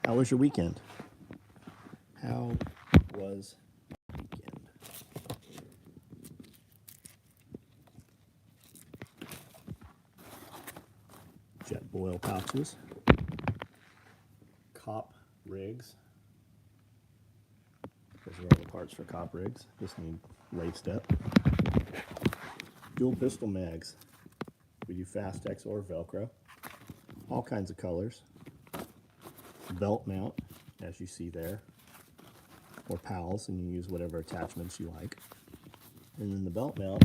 How was your weekend? How was weekend? Jet boil pouches. Cop rigs. Those are all the parts for cop rigs. Just need laced up. Dual pistol mags. We do Fastex or Velcro. All kinds of colors. Belt mount, as you see there. Or pals, and you use whatever attachments you like. And then the belt mount,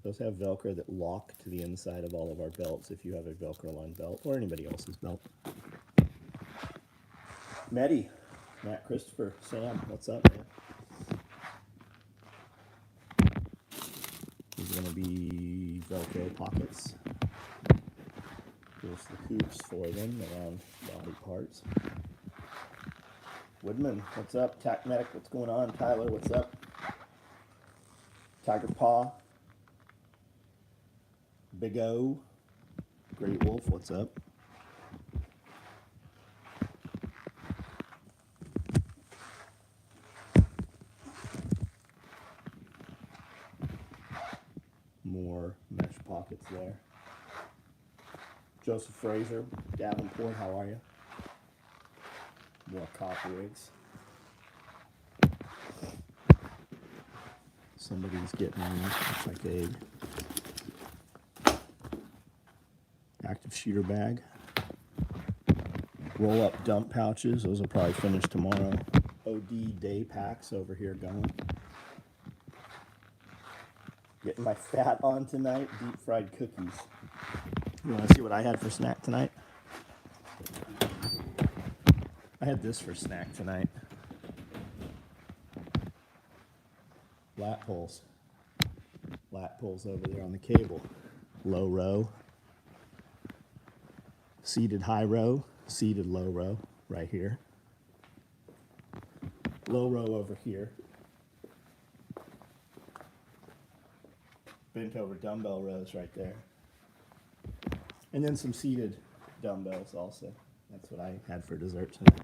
those have Velcro that lock to the inside of all of our belts if you have a Velcro line belt or anybody else's belt. Matt, Christopher, Sam, what's up, man? These are going to be Velcro pockets. Here's the hoops for them around body parts. Woodman, what's up? Tacmedic, what's going on? Tyler, what's up? Tiger Paw. Big O. Great Wolf, what's up? More mesh pockets there. Joseph Fraser, Davenport, how are you? More cop rigs. Somebody's getting, looks like a active shooter bag. Roll up dump pouches, those will probably finish tomorrow. OD day packs over here going. Getting my fat on tonight, deep fried cookies. You want to see what I had for snack tonight? I had this for snack tonight. Lat pulls. Lat pulls over there on the cable. Low row. Seated high row. Seated low row right here. Low row over here. Bent over dumbbell rows right there. And then some seated dumbbells also. That's what I had for dessert tonight.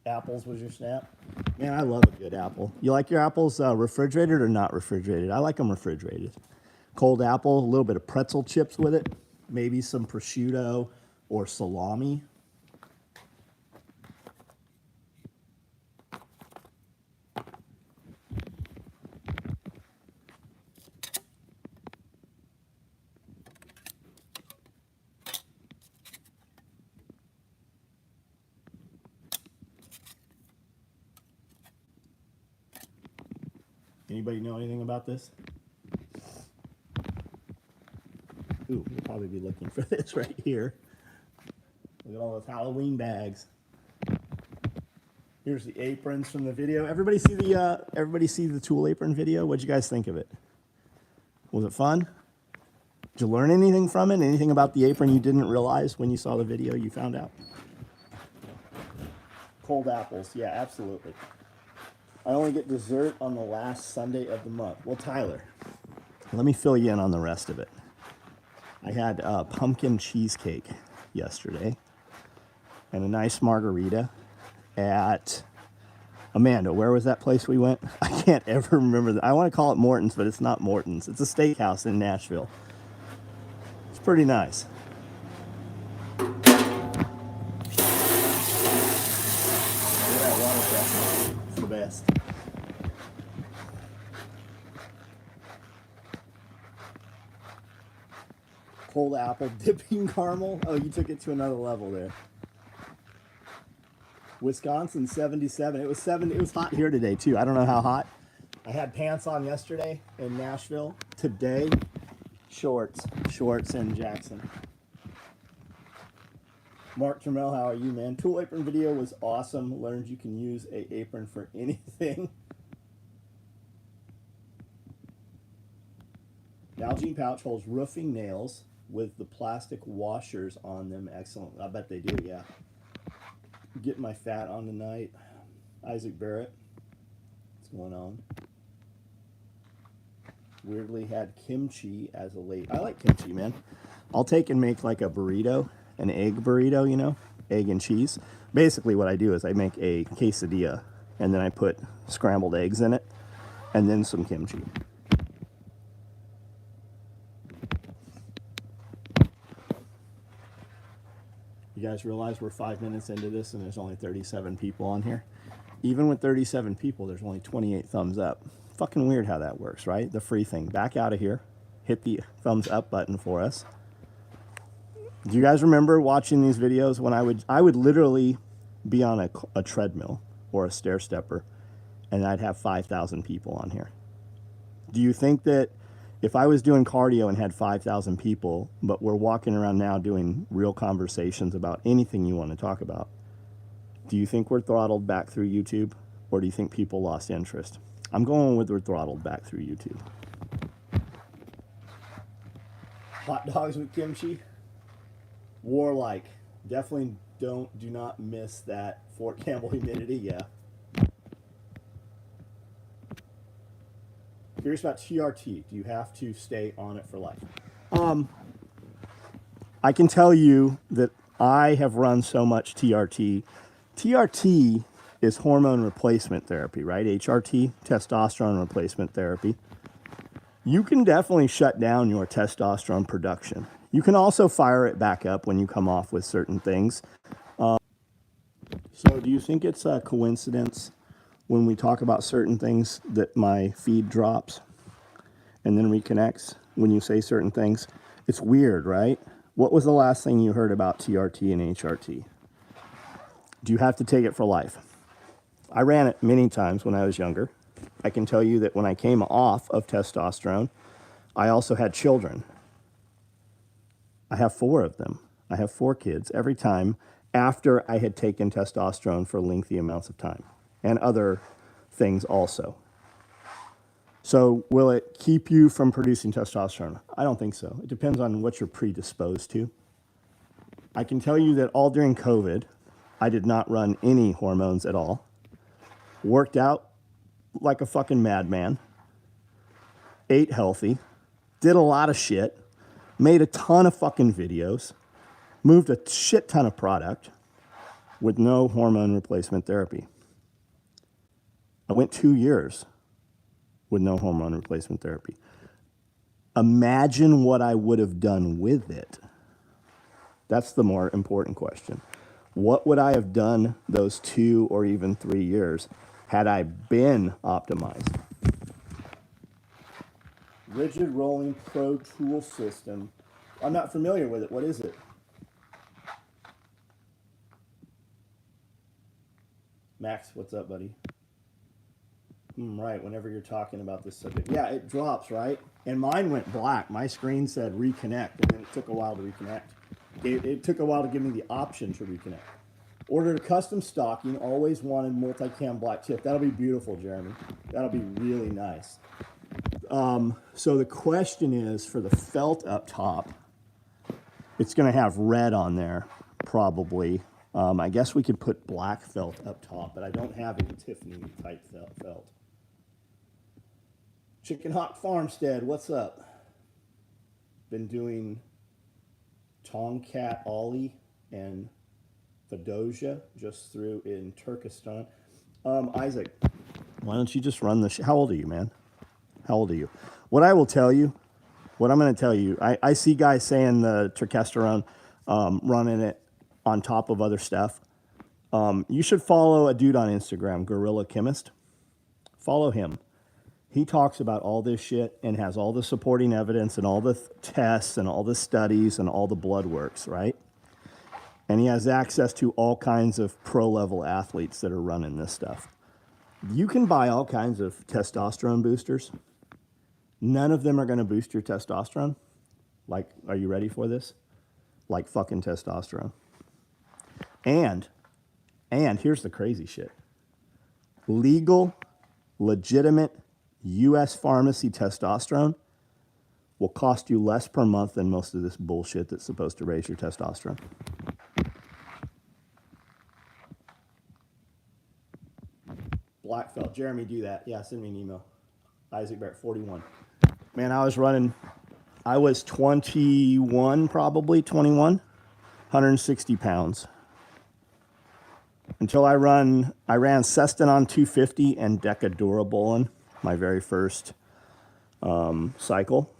Apples was your snap? Man, I love a good apple. You like your apples refrigerated or not refrigerated? I like them refrigerated. Cold apple, a little bit of pretzel chips with it. Maybe some prosciutto or salami. Anybody know anything about this? Ooh, you'll probably be looking for this right here. Look at all those Halloween bags. Here's the aprons from the video. Everybody see the tool apron video? What'd you guys think of it? Was it fun? Did you learn anything from it? Anything about the apron you didn't realize when you saw the video you found out? Cold apples, yeah, absolutely. I only get dessert on the last Sunday of the month. Well, Tyler, let me fill you in on the rest of it. I had pumpkin cheesecake yesterday and a nice margarita at Amanda. Where was that place we went? I can't ever remember. I want to call it Morton's, but it's not Morton's. It's a steakhouse in Nashville. It's pretty nice. It's the best. Cold apple dipping caramel. Oh, you took it to another level there. Wisconsin 77. It was hot here today too. I don't know how hot. I had pants on yesterday in Nashville. Today, shorts in Jackson. Mark Trammell, how are you, man? Tool apron video was awesome. Learned you can use a apron for anything. Nalgene pouch holds roofing nails with the plastic washers on them. Excellent. I bet they do, yeah. Getting my fat on tonight. Isaac Barrett. What's going on? weirdly had kimchi as a late. I like kimchi, man. I'll take and make like a burrito, an egg burrito, you know, egg and cheese. Basically what I do is I make a quesadilla and then I put scrambled eggs in it and then some kimchi. You guys realize we're 5 minutes into this and there's only 37 people on here? Even with 37 people, there's only 28 thumbs up. Fucking weird how that works, right? The free thing. Back out of here. Hit the thumbs up button for us. Do you guys remember watching these videos when I would literally be on a treadmill or a stair stepper and I'd have 5,000 people on here? Do you think that if I was doing cardio and had 5,000 people, but we're walking around now doing real conversations about anything you want to talk about, do you think we're throttled back through YouTube, or do you think people lost interest? I'm going with we're throttled back through YouTube. Hot dogs with kimchi? Warlike. Definitely do not miss that Fort Campbell humidity, yeah. Curious about TRT. Do you have to stay on it for life? I can tell you that I have run so much TRT. TRT is hormone replacement therapy, right? HRT, testosterone replacement therapy. You can definitely shut down your testosterone production. You can also fire it back up when you come off with certain things. So do you think it's a coincidence when we talk about certain things that my feed drops and then reconnects when you say certain things? It's weird, right? What was the last thing you heard about TRT and HRT? Do you have to take it for life? I ran it many times when I was younger. I can tell you that when I came off of testosterone, I also had children. I have 4 of them. I have 4 kids every time after I had taken testosterone for lengthy amounts of time, and other things also. So will it keep you from producing testosterone? I don't think so. It depends on what you're predisposed to. I can tell you that all during COVID, I did not run any hormones at all. Worked out like a fucking madman. Ate healthy. Did a lot of shit. Made a ton of fucking videos. Moved a shit ton of product with no hormone replacement therapy. I went 2 years with no hormone replacement therapy. Imagine what I would have done with it. That's the more important question. What would I have done those 2 or even 3 years had I been optimized? Rigid rolling pro tool system. I'm not familiar with it. What is it? Max, what's up, buddy? Right, whenever you're talking about this subject. Yeah, it drops, right? And mine went black. My screen said reconnect, and then it took a while to reconnect. It took a while to give me the option to reconnect. Ordered a custom stocking, always wanted multicam black tip. That'll be beautiful, Jeremy. That'll be really nice. So the question is, for the felt up top, it's going to have red on there, probably. I guess we could put black felt up top, but I don't have any Tiffany type felt. Chicken Hawk Farmstead, what's up? Been doing Tomcat Ollie and Fedosia just through in Turkestan. Isaac, why don't you just run the how old are you, man? How old are you? What I will tell you, what I'm going to tell you, I see guys saying the Turkesterone, running it on top of other stuff. You should follow a dude on Instagram, Gorilla Chemist. Follow him. He talks about all this shit and has all the supporting evidence and all the tests and all the studies and all the blood works, right? And he has access to all kinds of pro-level athletes that are running this stuff. You can buy all kinds of testosterone boosters. None of them are going to boost your testosterone. Like, are you ready for this? Like fucking testosterone. And here's the crazy shit. Legal, legitimate U.S. pharmacy testosterone will cost you less per month than most of this bullshit that's supposed to raise your testosterone. Blackfelt. Jeremy, do that. Yeah, send me an email. Isaac Barrett, 41. Man, I was 21, probably 21, 160 pounds. Until I ran Cestanon 250 and Decadurabolin, my very first cycle.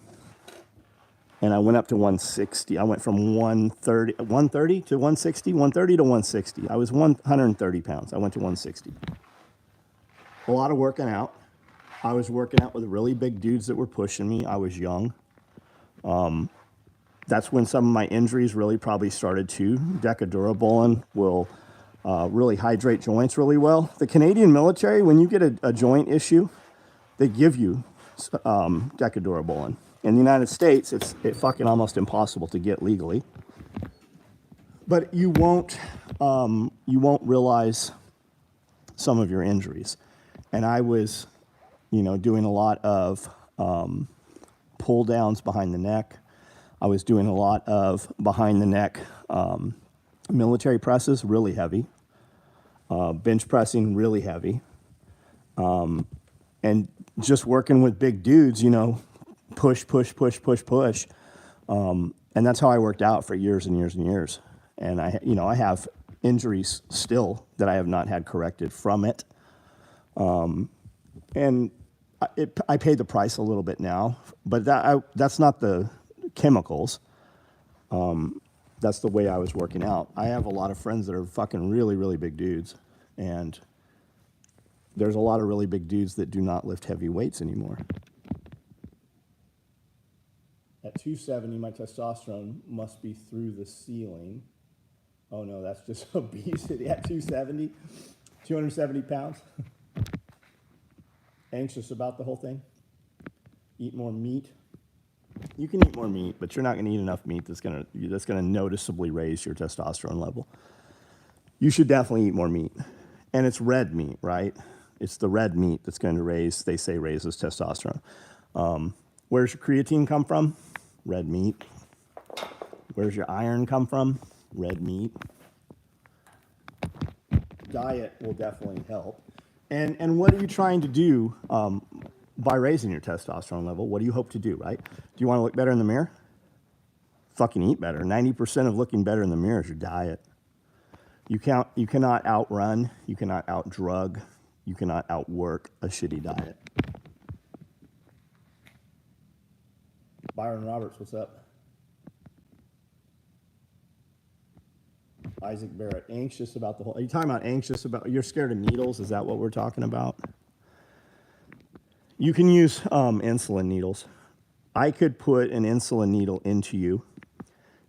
And I went up to 160. I went from 130 to 160, 130 to 160. I was 130 pounds. I went to 160. A lot of working out. I was working out with really big dudes that were pushing me. I was young. That's when some of my injuries really probably started too. Decadurabolin will really hydrate joints really well. The Canadian military, when you get a joint issue, they give you Decadurabolin. In the United States, it's fucking almost impossible to get legally. But you won't realize some of your injuries. And I was, doing a lot of pull downs behind the neck. I was doing a lot of behind the neck military presses, really heavy. Bench pressing, really heavy. And just working with big dudes, push. And that's how I worked out for years and years and years. And I have injuries still that I have not had corrected from it. And I pay the price a little bit now, but that's not the chemicals. That's the way I was working out. I have a lot of friends that are fucking really, really big dudes. And there's a lot of really big dudes that do not lift heavy weights anymore. At 270, my testosterone must be through the ceiling. Oh no, that's just obesity. At 270, 270 pounds. Anxious about the whole thing. Eat more meat. You can eat more meat, but you're not going to eat enough meat that's going to noticeably raise your testosterone level. You should definitely eat more meat. And it's red meat, right? It's the red meat that's going to raises testosterone. Where's your creatine come from? Red meat. Where's your iron come from? Red meat. Diet will definitely help. And what are you trying to do by raising your testosterone level? What do you hope to do, right? Do you want to look better in the mirror? Fucking eat better. 90% of looking better in the mirror is your diet. You cannot outrun, you cannot outdrug, you cannot outwork a shitty diet. Byron Roberts, what's up? Isaac Barrett, anxious about the whole... Are you talking about anxious about... You're scared of needles? Is that what we're talking about? You can use insulin needles. I could put an insulin needle into you,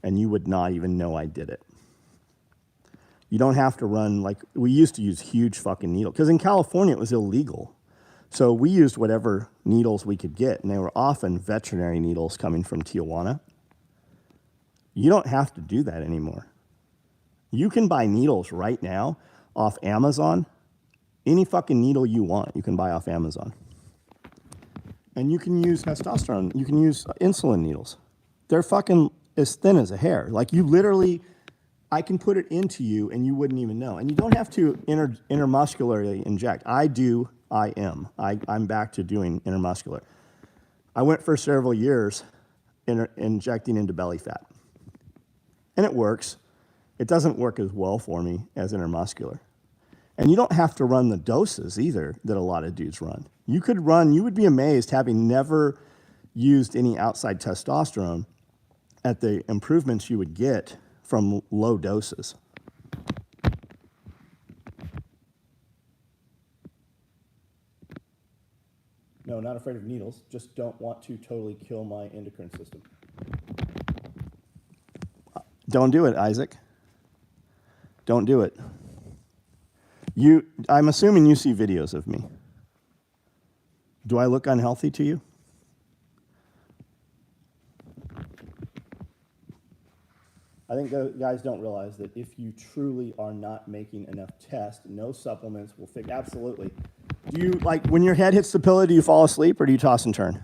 and you would not even know I did it. You don't have to run... Like, we used to use huge fucking needles. Because in California, it was illegal. So we used whatever needles we could get, and they were often veterinary needles coming from Tijuana. You don't have to do that anymore. You can buy needles right now off Amazon. Any fucking needle you want, you can buy off Amazon. And you can use testosterone. You can use insulin needles. They're fucking as thin as a hair. Like, you literally, I can put it into you and you wouldn't even know. And you don't have to intermuscularly inject. I'm back to doing intermuscular. I went for several years injecting into belly fat. And it works. It doesn't work as well for me as intermuscular. And you don't have to run the doses either that a lot of dudes run. You would be amazed, having never used any outside testosterone, at the improvements you would get from low doses. No, not afraid of needles. Just don't want to totally kill my endocrine system. Don't do it, Isaac. Don't do it. I'm assuming you see videos of me. Do I look unhealthy to you? I think the guys don't realize that if you truly are not making enough tests, no supplements will fix. Absolutely. Do you, like, when your head hits the pillow, do you fall asleep or do you toss and turn?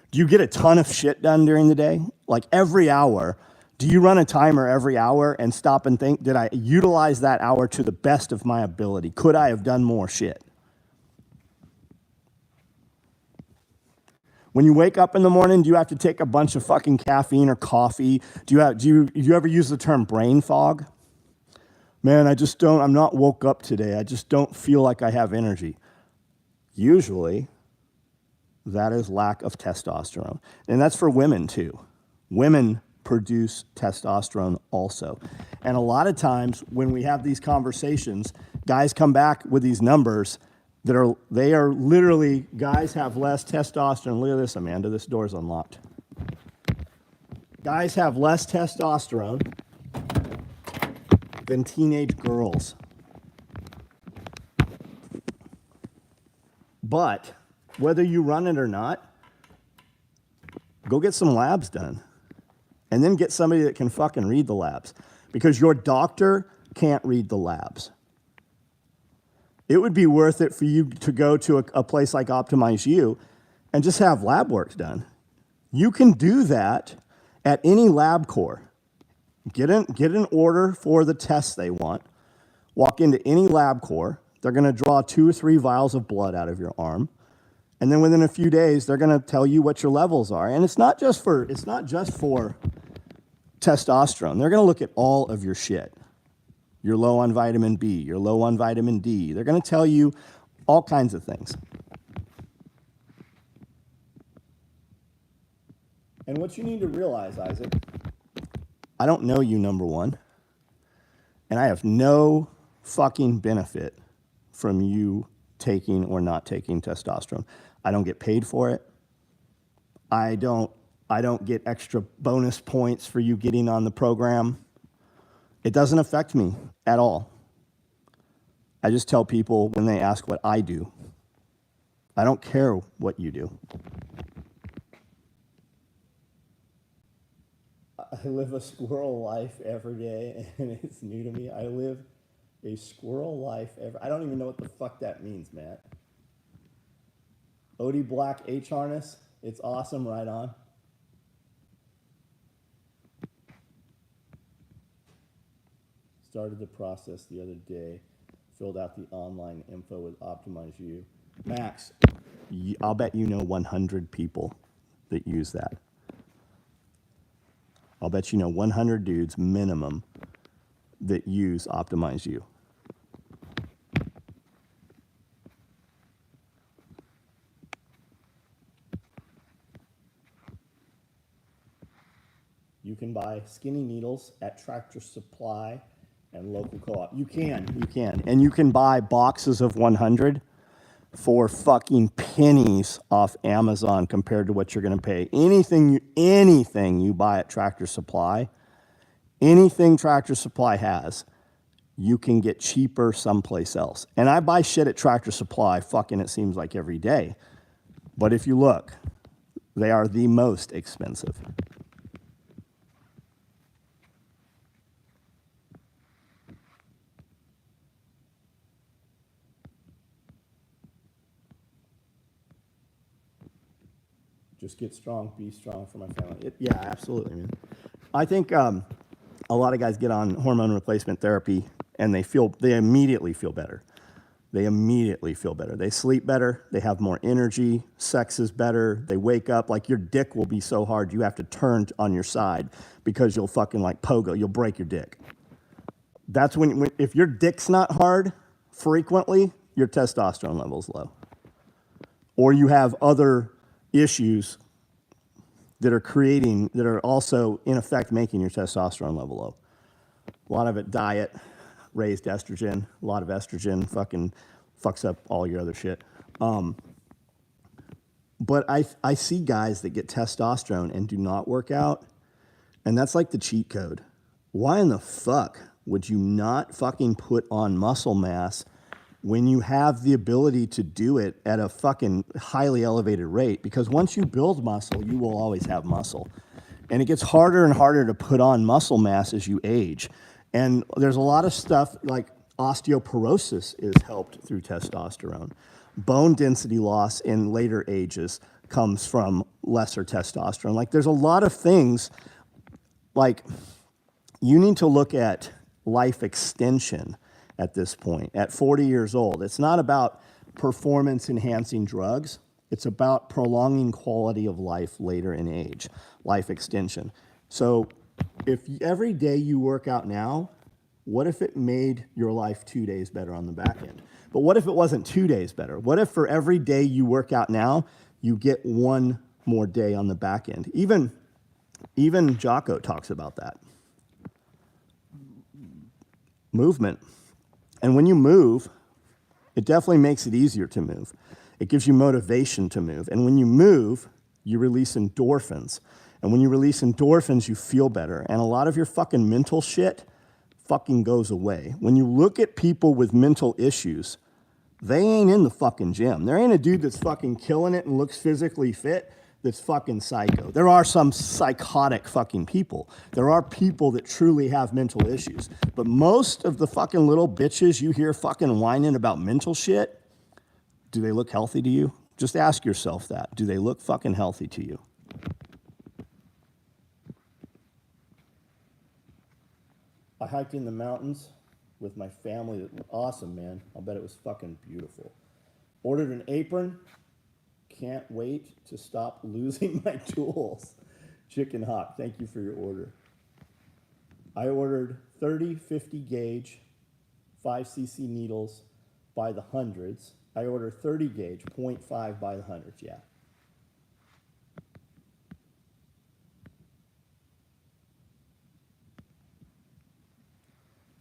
Do you get a ton of shit done during the day? Like, every hour. Do you run a timer every hour and stop and think, did I utilize that hour to the best of my ability? Could I have done more shit? When you wake up in the morning, do you have to take a bunch of fucking caffeine or coffee? Do you ever use the term brain fog? Man, I'm not woke up today. I just don't feel like I have energy. Usually, that is lack of testosterone. And that's for women too. Women produce testosterone also. And a lot of times when we have these conversations, guys come back with these numbers they are literally, guys have less testosterone. Look at this, Amanda, this door's unlocked. Guys have less testosterone than teenage girls. But whether you run it or not, go get some labs done. And then get somebody that can fucking read the labs. Because your doctor can't read the labs. It would be worth it for you to go to a place like Optimize You and just have lab work done. You can do that at any LabCorp. Get an order for the tests they want. Walk into any LabCorp. They're going to draw 2 or 3 vials of blood out of your arm. And then within a few days, they're going to tell you what your levels are. And it's not just for testosterone. They're going to look at all of your shit. You're low on vitamin B. You're low on vitamin D. They're going to tell you all kinds of things. And what you need to realize, Isaac, I don't know you, number one, and I have no fucking benefit from you taking or not taking testosterone. I don't get paid for it. I don't get extra bonus points for you getting on the program. It doesn't affect me at all. I just tell people when they ask what I do. I don't care what you do. I live a squirrel life every day, and it's new to me. I live a squirrel life I don't even know what the fuck that means, Matt. Odie Black H harness. It's awesome, right on. Started the process the other day, filled out the online info with Optimize You. Max, I'll bet you know 100 people that use that. I'll bet you know 100 dudes minimum that use Optimize You. You can buy skinny needles at Tractor Supply and local co-op. You can. And you can buy boxes of 100 for fucking pennies off Amazon compared to what you're going to pay. Anything you buy at Tractor Supply, anything Tractor Supply has, you can get cheaper someplace else. And I buy shit at Tractor Supply fucking it seems like every day. But if you look, they are the most expensive. Just get strong, be strong for my family. Yeah, absolutely, man. I think a lot of guys get on hormone replacement therapy and they immediately feel better. They sleep better. They have more energy. Sex is better. They wake up like your dick will be so hard you have to turn on your side because you'll fucking like pogo. You'll break your dick. That's when if your dick's not hard frequently, your testosterone level's low. Or you have other issues that are also in effect making your testosterone level low. A lot of it diet, raised estrogen, a lot of estrogen fucking fucks up all your other shit. But I see guys that get testosterone and do not work out, and that's like the cheat code. Why in the fuck would you not fucking put on muscle mass when you have the ability to do it at a fucking highly elevated rate? Because once you build muscle, you will always have muscle. And it gets harder and harder to put on muscle mass as you age. And there's a lot of stuff like osteoporosis is helped through testosterone. Bone density loss in later ages comes from lesser testosterone. Like there's a lot of things, like you need to look at life extension at this point, at 40 years old. It's not about performance enhancing drugs. It's about prolonging quality of life later in age, life extension. So if every day you work out now, what if it made your life 2 days better on the back end? But what if it wasn't 2 days better? What if for every day you work out now, you get one more day on the back end? Even Jocko talks about that. Movement. And when you move, it definitely makes it easier to move. It gives you motivation to move. And when you move, you release endorphins. And when you release endorphins, you feel better. And a lot of your fucking mental shit fucking goes away. When you look at people with mental issues, they ain't in the fucking gym. There ain't a dude that's fucking killing it and looks physically fit that's fucking psycho. There are some psychotic fucking people. There are people that truly have mental issues. But most of the fucking little bitches you hear fucking whining about mental shit, do they look healthy to you? Just ask yourself that. Do they look fucking healthy to you? I hiked in the mountains with my family. Awesome, man. I'll bet it was fucking beautiful. Ordered an apron. Can't wait to stop losing my tools. Chicken Hawk, thank you for your order. I ordered 30, 50 gauge, 5cc needles by the hundreds. I ordered 30 gauge, 0.5 by the hundreds, yeah.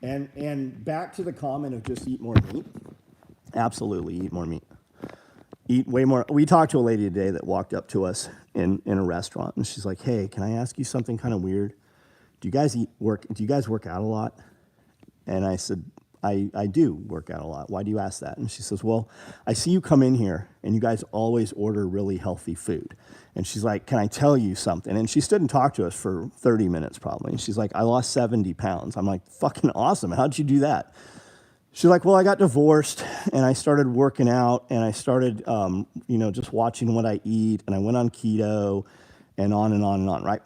And back to the comment of just eat more meat. Absolutely, eat more meat. Eat way more. We talked to a lady today that walked up to us in a restaurant, and she's like, "Hey, can I ask you something kind of weird? Do you guys work out a lot?" And I said, I do work out a lot. Why do you ask that? And she says, well, I see you come in here and you guys always order really healthy food. And she's like, can I tell you something? And she stood and talked to us for 30 minutes probably. And she's like, I lost 70 pounds. I'm like, fucking awesome. How'd you do that? She's like, well, I got divorced and I started working out and I started, just watching what I eat, and I went on keto and on and on and on, right?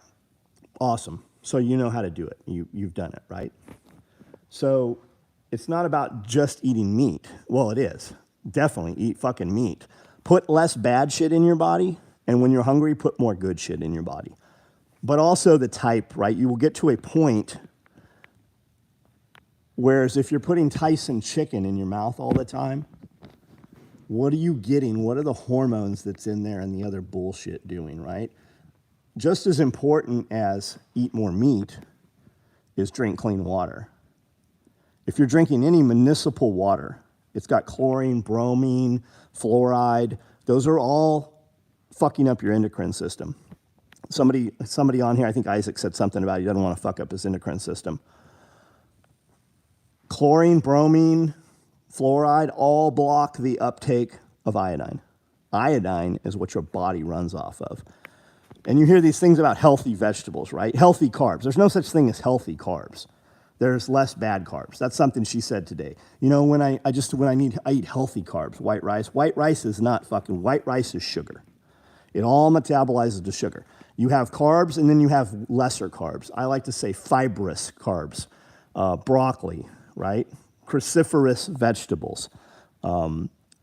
Awesome. So you know how to do it. You've done it, right? So it's not about just eating meat. Well, it is. Definitely eat fucking meat. Put less bad shit in your body, and when you're hungry, put more good shit in your body. But also the type, right? You will get to a point, whereas if you're putting Tyson chicken in your mouth all the time, what are you getting? What are the hormones that's in there and the other bullshit doing, right? Just as important as eat more meat is drink clean water. If you're drinking any municipal water, it's got chlorine, bromine, fluoride. Those are all fucking up your endocrine system. Somebody on here, I think Isaac said something about he doesn't want to fuck up his endocrine system. Chlorine, bromine, fluoride all block the uptake of iodine. Iodine is what your body runs off of. And you hear these things about healthy vegetables, right? Healthy carbs. There's no such thing as healthy carbs. There's less bad carbs. That's something she said today. You know, I eat healthy carbs, white rice. White rice is not fucking, white rice is sugar. It all metabolizes to sugar. You have carbs and then you have lesser carbs. I like to say fibrous carbs. Broccoli, right? Cruciferous vegetables.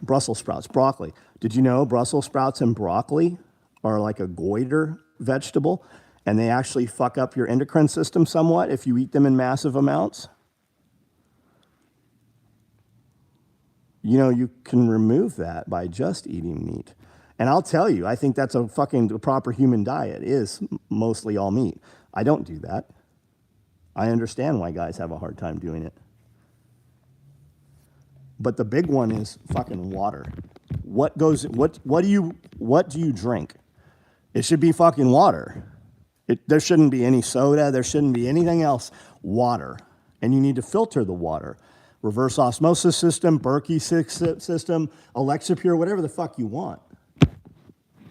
Brussels sprouts, broccoli. Did you know Brussels sprouts and broccoli are like a goiter vegetable? And they actually fuck up your endocrine system somewhat if you eat them in massive amounts. You know, you can remove that by just eating meat. And I'll tell you, I think that's a proper human diet is mostly all meat. I don't do that. I understand why guys have a hard time doing it. But the big one is fucking water. What do you drink? It should be fucking water. There shouldn't be any soda. There shouldn't be anything else. Water. And you need to filter the water. Reverse osmosis system, Berkey system, Alexa Pure, whatever the fuck you want.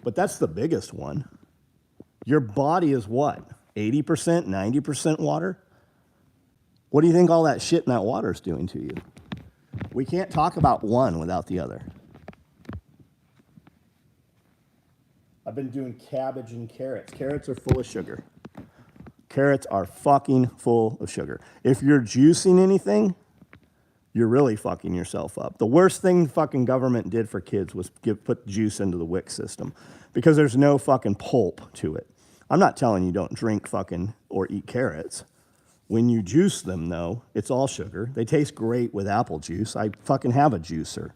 But that's the biggest one. Your body is what? 80%, 90% water? What do you think all that shit in that water is doing to you? We can't talk about one without the other. I've been doing cabbage and carrots. Carrots are full of sugar. Carrots are fucking full of sugar. If you're juicing anything, you're really fucking yourself up. The worst thing fucking government did for kids was put juice into the WIC system because there's no fucking pulp to it. I'm not telling you don't drink fucking or eat carrots. When you juice them, though, it's all sugar. They taste great with apple juice. I fucking have a juicer.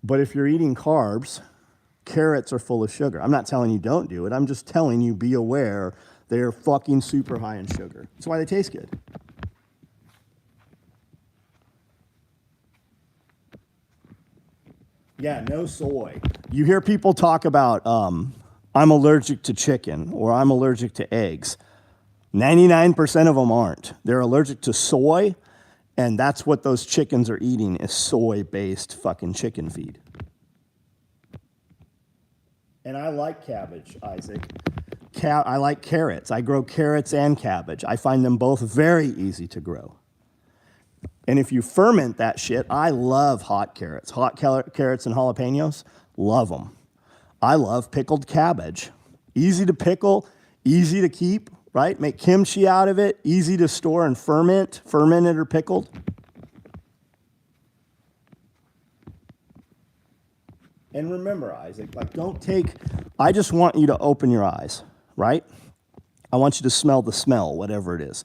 But if you're eating carbs, carrots are full of sugar. I'm not telling you don't do it. I'm just telling you be aware they're fucking super high in sugar. That's why they taste good. Yeah, no soy. You hear people talk about, I'm allergic to chicken or I'm allergic to eggs. 99% of them aren't. They're allergic to soy, and that's what those chickens are eating is soy-based fucking chicken feed. And I like cabbage, Isaac. I like carrots. I grow carrots and cabbage. I find them both very easy to grow. And if you ferment that shit, I love hot carrots. Hot carrots and jalapenos, love them. I love pickled cabbage. Easy to pickle, easy to keep, right? Make kimchi out of it, easy to store and fermented or pickled. And remember, Isaac, like I just want you to open your eyes, right? I want you to smell the smell, whatever it is.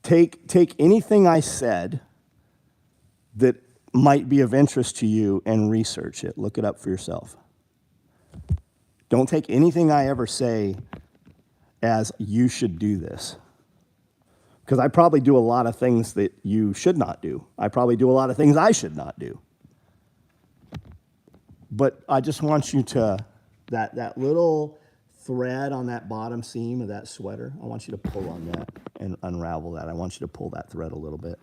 Take anything I said that might be of interest to you and research it. Look it up for yourself. Don't take anything I ever say as you should do this. Because I probably do a lot of things that you should not do. I probably do a lot of things I should not do. But I just want you to, that little thread on that bottom seam of that sweater, I want you to pull on that and unravel that. I want you to pull that thread a little bit.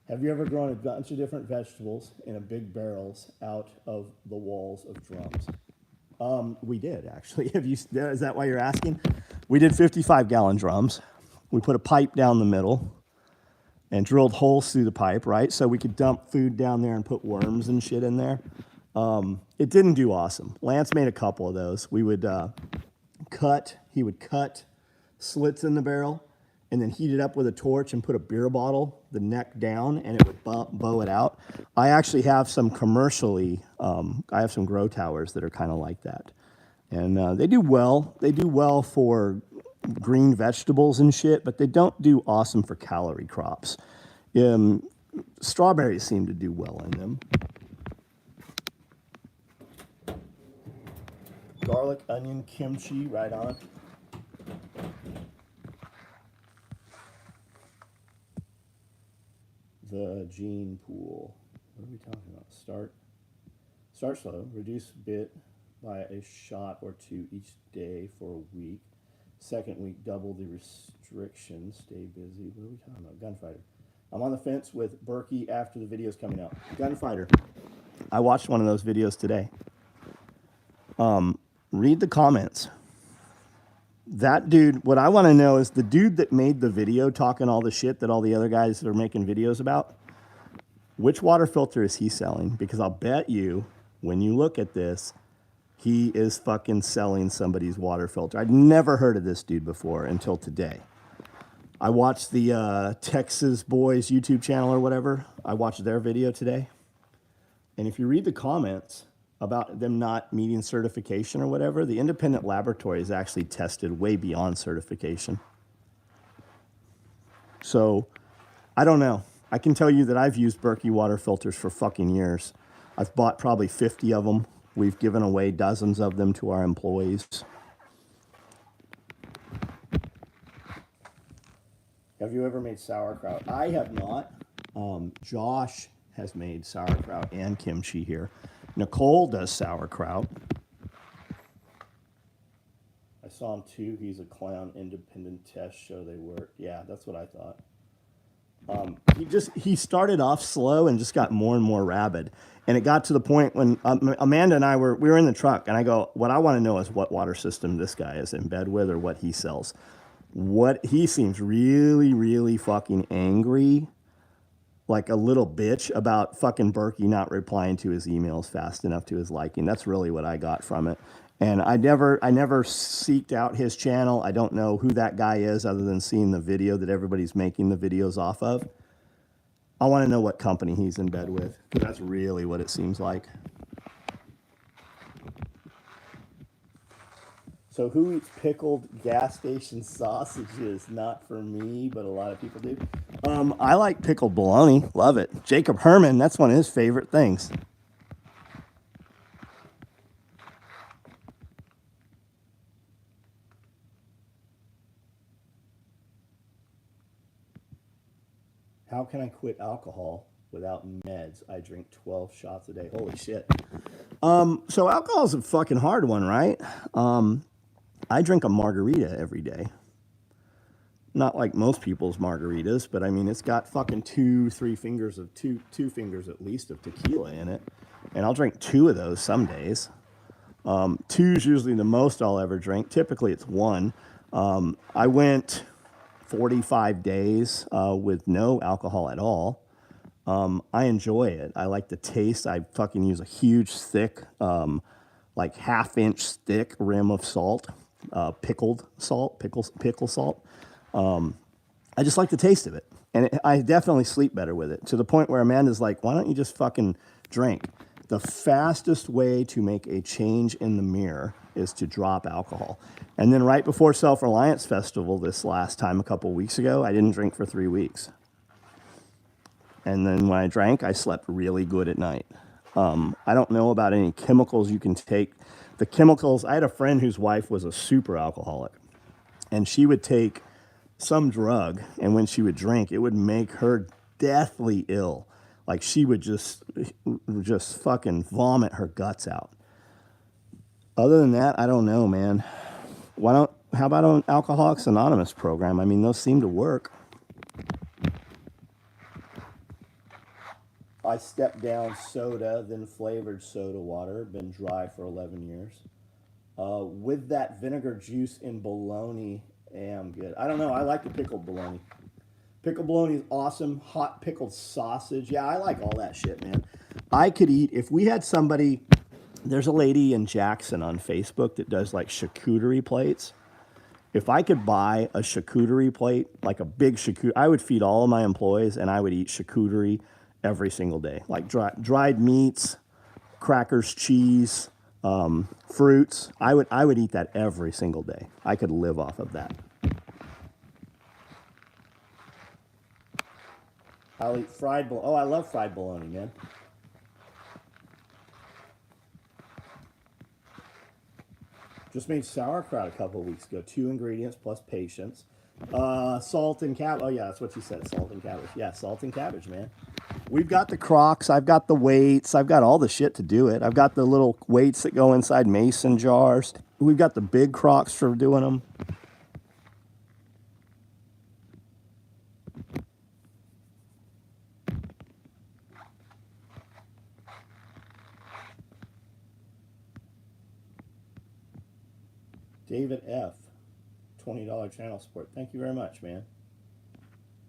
Have you ever grown a bunch of different vegetables in a big barrels out of the walls of drums? We did, actually. Is that why you're asking? We did 55-gallon drums. We put a pipe down the middle and drilled holes through the pipe, right? So we could dump food down there and put worms and shit in there. It didn't do awesome. Lance made a couple of those. We would he would cut slits in the barrel and then heat it up with a torch and put a beer bottle, the neck down, and it would bow it out. I actually have some commercially, I have some grow towers that are kind of like that. And they do well. They do well for green vegetables and shit, but they don't do awesome for calorie crops. Strawberries seem to do well in them. Garlic, onion, kimchi, right on. The gene pool. What are we talking about? Start slow. Reduce bit by a shot or two each day for a week. Second week, double the restrictions. Stay busy. What are we talking about? Gunfighter. I'm on the fence with Berkey after the video's coming out. Gunfighter. I watched one of those videos today. Read the comments. That dude, what I want to know is the dude that made the video talking all the shit that all the other guys are making videos about, which water filter is he selling? Because I'll bet you, when you look at this, he is fucking selling somebody's water filter. I'd never heard of this dude before until today. I watched the Texas Boys YouTube channel or whatever. I watched their video today. And if you read the comments about them not meeting certification or whatever, the independent laboratory is actually tested way beyond certification. So, I don't know. I can tell you that I've used Berkey water filters for fucking years. I've bought probably 50 of them. We've given away dozens of them to our employees. Have you ever made sauerkraut? I have not. Josh has made sauerkraut and kimchi here. Nicole does sauerkraut. I saw him too. He's a clown. Independent test show they work. Yeah, that's what I thought. He started off slow and just got more and more rabid. And it got to the point when Amanda and I we were in the truck, and I go, what I want to know is what water system this guy is in bed with or what he sells. He seems really, really fucking angry. like a little bitch about fucking Berkey not replying to his emails fast enough to his liking. That's really what I got from it. And I never seeked out his channel. I don't know who that guy is other than seeing the video that everybody's making the videos off of. I want to know what company he's in bed with, because that's really what it seems like. So who eats pickled gas station sausages? Not for me, but a lot of people do. I like pickled bologna. Love it. Jacob Herman, that's one of his favorite things. How can I quit alcohol without meds? I drink 12 shots a day. Holy shit. So alcohol's a fucking hard one, right? I drink a margarita every day. Not like most people's margaritas, but I mean, it's got fucking two fingers at least of tequila in it. And I'll drink 2 of those some days. 2 is usually the most I'll ever drink. Typically it's 1. I went 45 days with no alcohol at all. I enjoy it. I like the taste. I fucking use a huge, thick, like half-inch thick rim of salt, pickled salt, pickle salt. I just like the taste of it. And I definitely sleep better with it, to the point where Amanda's like, why don't you just fucking drink? The fastest way to make a change in the mirror is to drop alcohol. And then right before Self-Reliance Festival this last time, a couple weeks ago, I didn't drink for 3 weeks. And then when I drank, I slept really good at night. I don't know about any chemicals you can take. The chemicals, I had a friend whose wife was a super alcoholic, and she would take some drug, and when she would drink, it would make her deathly ill. Like she would just fucking vomit her guts out. Other than that, I don't know, man. How about an Alcoholics Anonymous program? I mean, those seem to work. I stepped down soda, then flavored soda water. Been dry for 11 years. With that vinegar juice in bologna, I'm good. I don't know. I like the pickled bologna. Pickled bologna is awesome. Hot pickled sausage. Yeah, I like all that shit, man. I could eat, if we had somebody, there's a lady in Jackson on Facebook that does like charcuterie plates. If I could buy a charcuterie plate, like a big charcuterie, I would feed all of my employees and I would eat charcuterie every single day. Like dried meats, crackers, cheese, fruits. I would eat that every single day. I could live off of that. I'll eat fried bologna. Oh, I love fried bologna, man. Just made sauerkraut a couple of weeks ago. 2 ingredients plus patience. Salt and cabbage. Oh, yeah, that's what you said. Salt and cabbage. Yeah, salt and cabbage, man. We've got the crocks. I've got the weights. I've got all the shit to do it. I've got the little weights that go inside mason jars. We've got the big crocks for doing them. David F., $20 channel support. Thank you very much, man.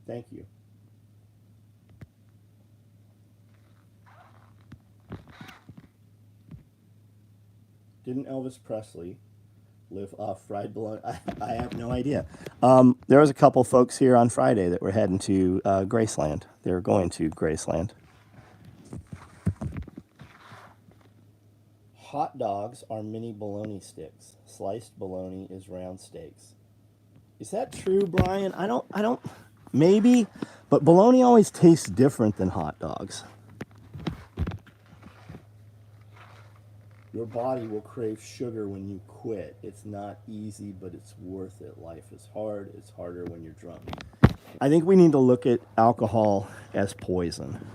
Thank you. Didn't Elvis Presley live off fried bologna? I have no idea. There was a couple folks here on Friday that were heading to Graceland. They were going to Graceland. Hot dogs are mini bologna sticks. Sliced bologna is round steaks. Is that true, Brian? I don't, maybe, but bologna always tastes different than hot dogs. Your body will crave sugar when you quit. It's not easy, but it's worth it. Life is hard. It's harder when you're drunk. I think we need to look at alcohol as poison.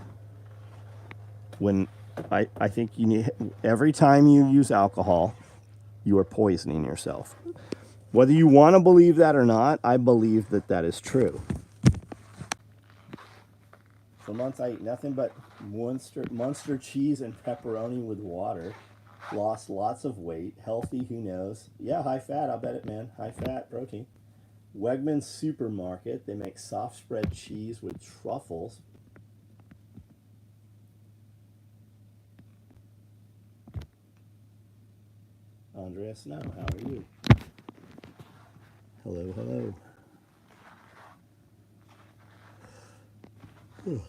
I think you need, every time you use alcohol, you are poisoning yourself. Whether you want to believe that or not, I believe that that is true. For months, I ate nothing but Munster cheese and pepperoni with water. Lost lots of weight. Healthy, who knows? Yeah, high fat, I'll bet it, man. High fat, protein. Wegmans Supermarket, they make soft spread cheese with truffles. Andrea Snow, how are you? Hello, hello. Whew.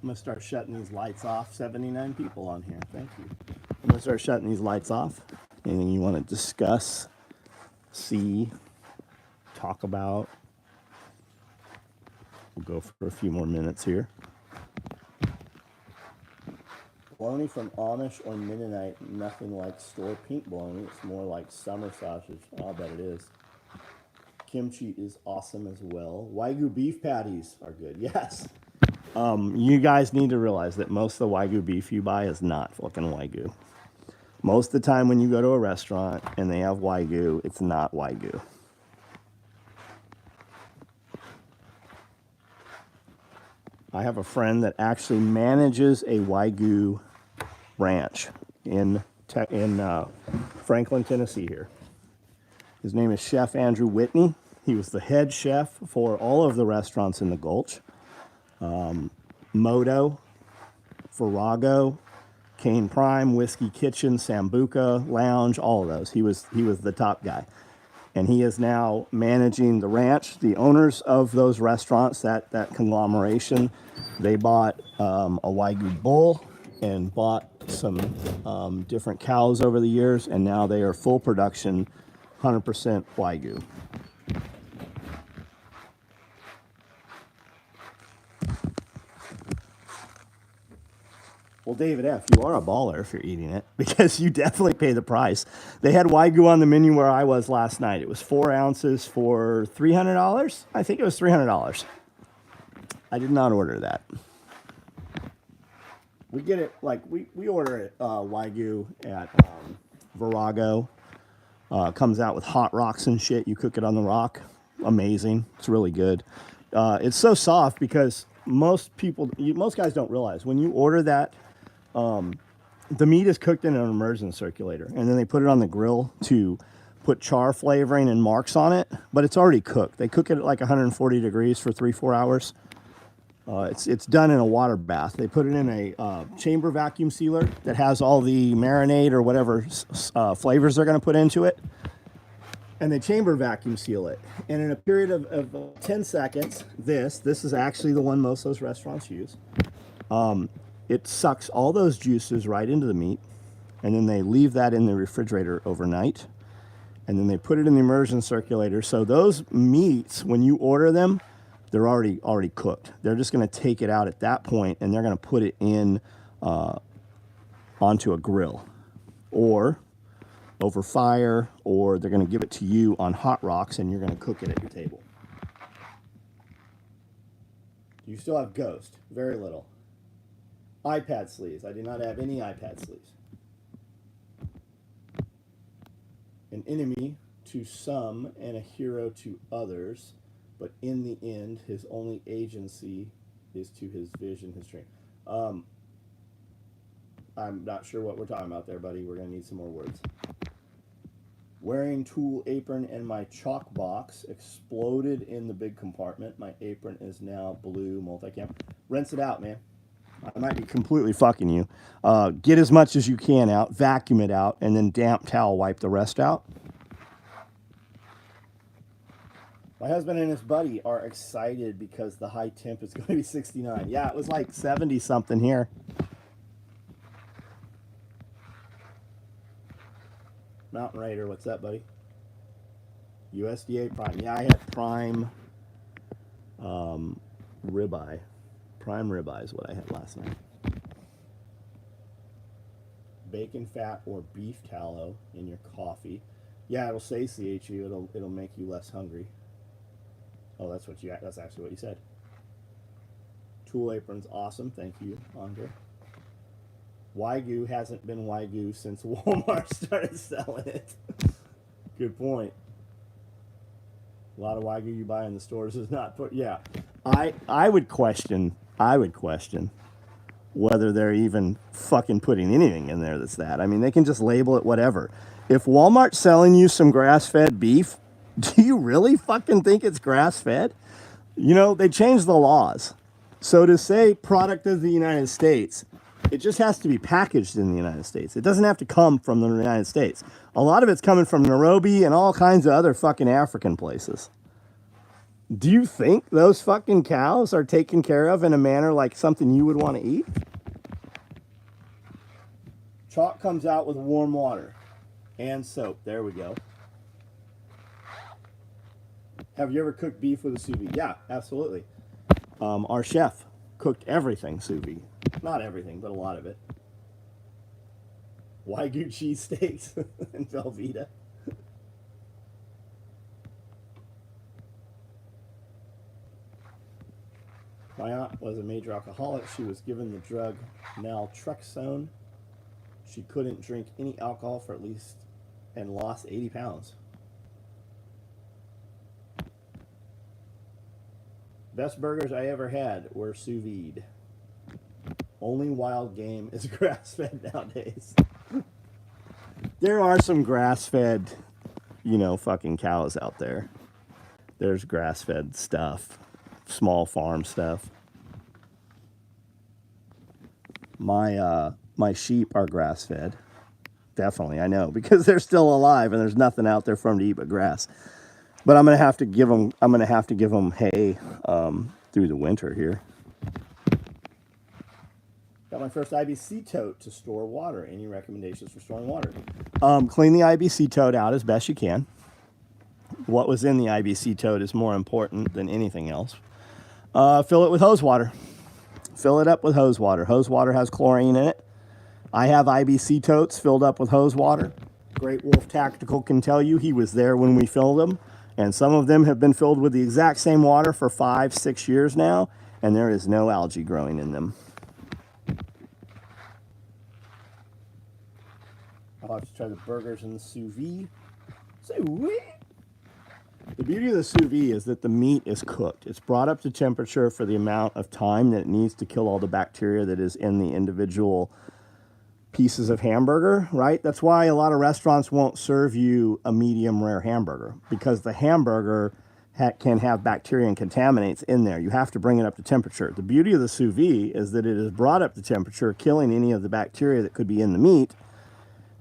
I'm going to start shutting these lights off. 79 people on here. Thank you. I'm going to start shutting these lights off. Anything you want to discuss, see, talk about? We'll go for a few more minutes here. Bologna from Amish or Mennonite, nothing like store pink bologna. It's more like summer sausage. I'll bet it is. Kimchi is awesome as well. Wagyu beef patties are good. Yes. You guys need to realize that most of the Wagyu beef you buy is not fucking Wagyu. Most of the time when you go to a restaurant and they have Wagyu, it's not Wagyu. I have a friend that actually manages a Wagyu ranch in Franklin, Tennessee here. His name is Chef Andrew Whitney. He was the head chef for all of the restaurants in the Gulch. Moto, Virago, Cane Prime, Whiskey Kitchen, Sambuca Lounge, all of those. He was the top guy. And he is now managing the ranch. The owners of those restaurants, that conglomeration, they bought a Wagyu bull and bought some different cows over the years, and now they are full production, 100% Wagyu. Well, David F., you are a baller if you're eating it, because you definitely pay the price. They had Wagyu on the menu where I was last night. It was 4 ounces for $300. I think it was $300. I did not order that. We get it, like, we order it Wagyu at Virago. Comes out with hot rocks and shit. You cook it on the rock. Amazing. It's really good. It's so soft because most guys don't realize when you order that, the meat is cooked in an immersion circulator, and then they put it on the grill to put char flavoring and marks on it, but it's already cooked. They cook it at like 140 degrees for 3-4 hours. It's done in a water bath. They put it in a chamber vacuum sealer that has all the marinade or whatever flavors they're going to put into it, and they chamber vacuum seal it. And in a period of 10 seconds, this is actually the one most of those restaurants use. It sucks all those juices right into the meat, and then they leave that in the refrigerator overnight, and then they put it in the immersion circulator. So those meats, when you order them, they're already cooked. They're just going to take it out at that point, and they're going to put it in onto a grill or over fire, or they're going to give it to you on hot rocks, and you're going to cook it at your table. You still have Ghost, very little. iPad sleeves. I do not have any iPad sleeves. An enemy to some and a hero to others, but in the end, his only agency is to his vision, his dream. I'm not sure what we're talking about there, buddy. We're going to need some more words. Wearing tool apron and my chalk box exploded in the big compartment. My apron is now blue multicam. Rinse it out, man. I might be completely fucking you. Get as much as you can out, vacuum it out, and then damp towel wipe the rest out. My husband and his buddy are excited because the high temp is going to be 69. Yeah, it was like 70 something here. Mountain Raider, what's up, buddy? USDA Prime. Yeah, I had Prime ribeye. Prime ribeye is what I had last night. Bacon fat or beef tallow in your coffee. Yeah, it'll satiate you. It'll make you less hungry. Oh, that's actually what you said. Tool apron's awesome. Thank you, Andre. Wagyu hasn't been Wagyu since Walmart started selling it. Good point. A lot of Wagyu you buy in the stores is not put. Yeah, I would question whether they're even fucking putting anything in there that's that. I mean, they can just label it whatever. If Walmart's selling you some grass-fed beef, do you really fucking think it's grass-fed? You know, they changed the laws. So to say product of the United States, it just has to be packaged in the United States. It doesn't have to come from the United States. A lot of it's coming from Nairobi and all kinds of other fucking African places. Do you think those fucking cows are taken care of in a manner like something you would want to eat? Chalk comes out with warm water and soap. There we go. Have you ever cooked beef with a sous vide? Yeah, absolutely. Our chef cooked everything sous vide. Not everything, but a lot of it. Wagyu cheesesteaks and Velveeta. My aunt was a major alcoholic. She was given the drug naltrexone. She couldn't drink any alcohol for at least and lost 80 pounds. Best burgers I ever had were sous vide. Only wild game is grass-fed nowadays. There are some grass-fed, you know, fucking cows out there. There's grass-fed stuff. Small farm stuff. My sheep are grass fed. Definitely, I know, because they're still alive and there's nothing out there for them to eat but grass. But I'm gonna have to give them hay through the winter here. Got my first IBC tote to store water. Any recommendations for storing water? Clean the IBC tote out as best you can. What was in the IBC tote is more important than anything else. Fill it with hose water. Fill it up with hose water. Hose water has chlorine in it. I have IBC totes filled up with hose water. Great Wolf Tactical can tell you he was there when we filled them. And some of them have been filled with the exact same water for 5-6 years now. And there is no algae growing in them. I'll have to try the burgers in the sous vide. Sous vide? The beauty of the sous vide is that the meat is cooked. It's brought up to temperature for the amount of time that it needs to kill all the bacteria that is in the individual pieces of hamburger, right? That's why a lot of restaurants won't serve you a medium rare hamburger, because the hamburger can have bacteria and contaminants in there. You have to bring it up to temperature. The beauty of the sous vide is that it is brought up to temperature, killing any of the bacteria that could be in the meat,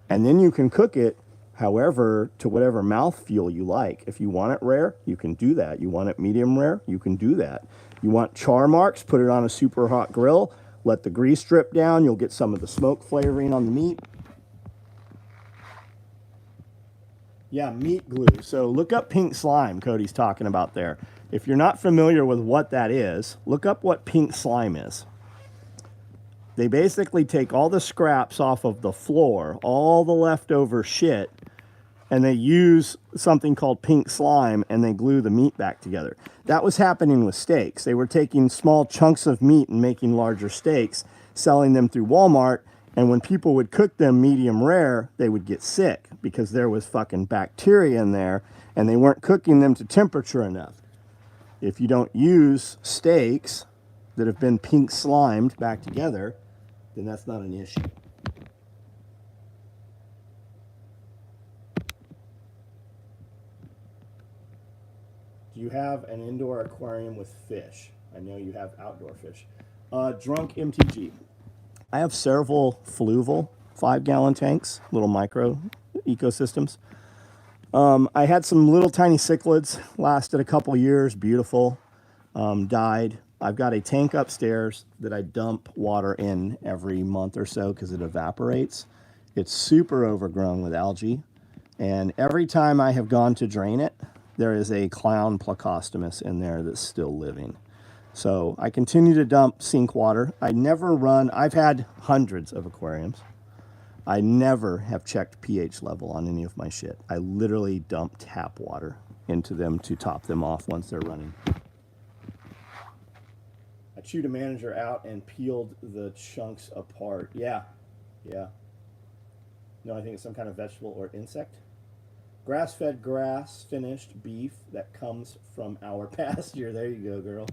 and then you can cook it however, to whatever mouthfeel you like. If you want it rare, you can do that. You want it medium rare, you can do that. You want char marks, put it on a super hot grill, let the grease drip down, you'll get some of the smoke flavoring on the meat. Yeah, meat glue. So look up pink slime, Cody's talking about there. If you're not familiar with what that is, look up what pink slime is. They basically take all the scraps off of the floor, all the leftover shit, and they use something called pink slime and they glue the meat back together. That was happening with steaks. They were taking small chunks of meat and making larger steaks, selling them through Walmart, and when people would cook them medium rare, they would get sick because there was fucking bacteria in there and they weren't cooking them to temperature enough. If you don't use steaks that have been pink slimed back together, then that's not an issue. Do you have an indoor aquarium with fish? I know you have outdoor fish. Drunk MTG. I have several fluval 5-gallon tanks, little micro ecosystems. I had some little tiny cichlids, lasted a couple years, beautiful, died. I've got a tank upstairs that I dump water in every month or so because it evaporates. It's super overgrown with algae. And every time I have gone to drain it, there is a clown plecostomus in there that's still living. So I continue to dump sink water. I never run, I've had hundreds of aquariums. I never have checked pH level on any of my shit. I literally dump tap water into them to top them off once they're running. I chewed a manager out and peeled the chunks apart. Yeah. No, I think it's some kind of vegetable or insect. Grass-fed, grass-finished beef that comes from our pasture. There you go, girl.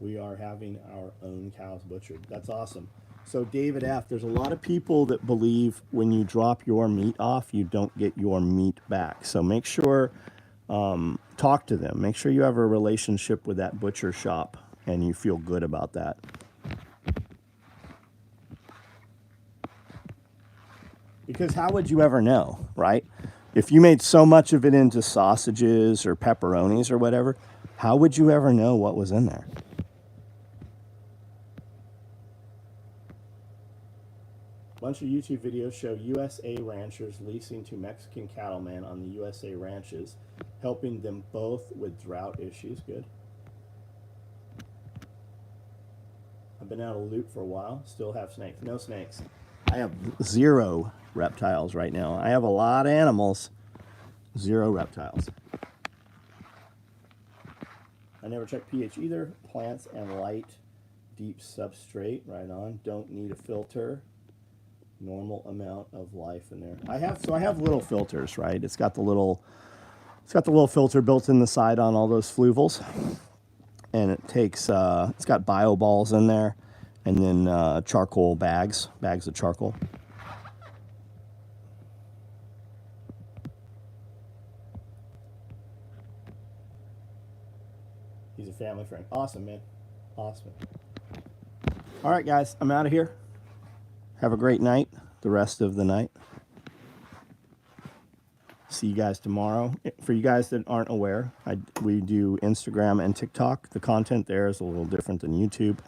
We are having our own cows butchered. That's awesome. So David F., there's a lot of people that believe when you drop your meat off, you don't get your meat back. So make sure, talk to them. Make sure you have a relationship with that butcher shop and you feel good about that. Because how would you ever know, right? If you made so much of it into sausages or pepperonis or whatever, how would you ever know what was in there? A bunch of YouTube videos show USA ranchers leasing to Mexican cattlemen on the USA ranches, helping them both with drought issues. Good. I've been out of loop for a while. Still have snakes. No snakes. I have 0 reptiles right now. I have a lot of animals. 0 reptiles. I never check pH either. Plants and light, deep substrate. Right on. Don't need a filter. Normal amount of life in there. I have little filters, right? It's got the little filter built in the side on all those fluvels, and it takes it's got bio balls in there, and then charcoal bags of charcoal. He's a family friend. Awesome, man. Awesome. All right, guys, I'm out of here. Have a great night, the rest of the night. See you guys tomorrow. For you guys that aren't aware, we do Instagram and TikTok. The content there is a little different than YouTube.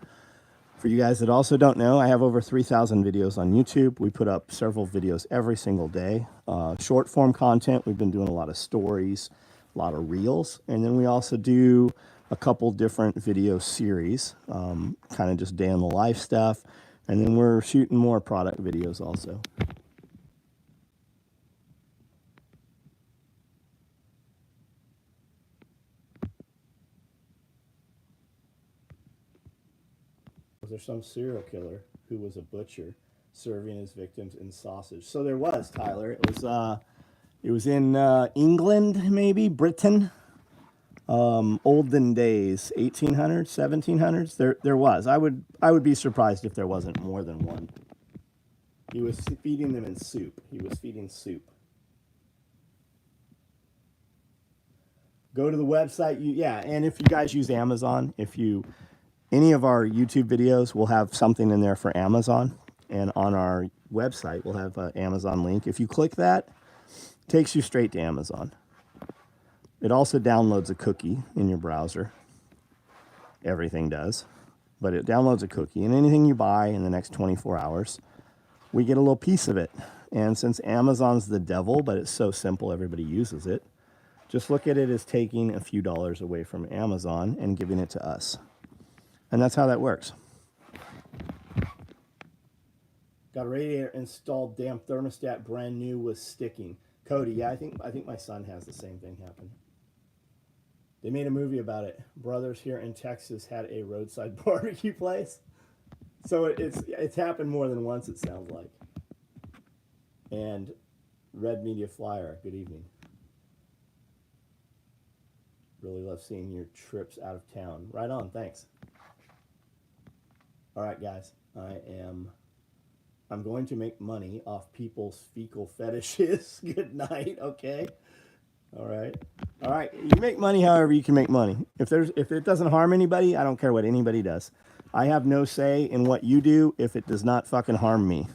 For you guys that also don't know, I have over 3,000 videos on YouTube. We put up several videos every single day. Short form content, we've been doing a lot of stories, a lot of reels. And then we also do a couple different video series, kind of just day in the life stuff. And then we're shooting more product videos also. Was there some serial killer who was a butcher serving his victims in sausage? So there was, Tyler. It was in England, maybe Britain. Olden days, 1800s, 1700s. There was. I would be surprised if there wasn't more than one. He was feeding them in soup. He was feeding soup. Go to the website. Yeah, and if you guys use Amazon, any of our YouTube videos will have something in there for Amazon, and on our website we'll have an Amazon link. If you click that, it takes you straight to Amazon. It also downloads a cookie in your browser. Everything does. But it downloads a cookie, and anything you buy in the next 24 hours, we get a little piece of it. And since Amazon's the devil, but it's so simple, everybody uses it, just look at it as taking a few dollars away from Amazon and giving it to us. And that's how that works. Got a radiator installed, damn thermostat, brand new, was sticking. Cody, yeah, I think my son has the same thing happen. They made a movie about it. Brothers here in Texas had a roadside barbecue place. So it's happened more than once, it sounds like. And Red Media Flyer, good evening. Really love seeing your trips out of town. Right on, thanks. All right, guys, I'm going to make money off people's fecal fetishes. Good night, okay? All right. You make money however you can make money. If it doesn't harm anybody, I don't care what anybody does. I have no say in what you do if it does not fucking harm me.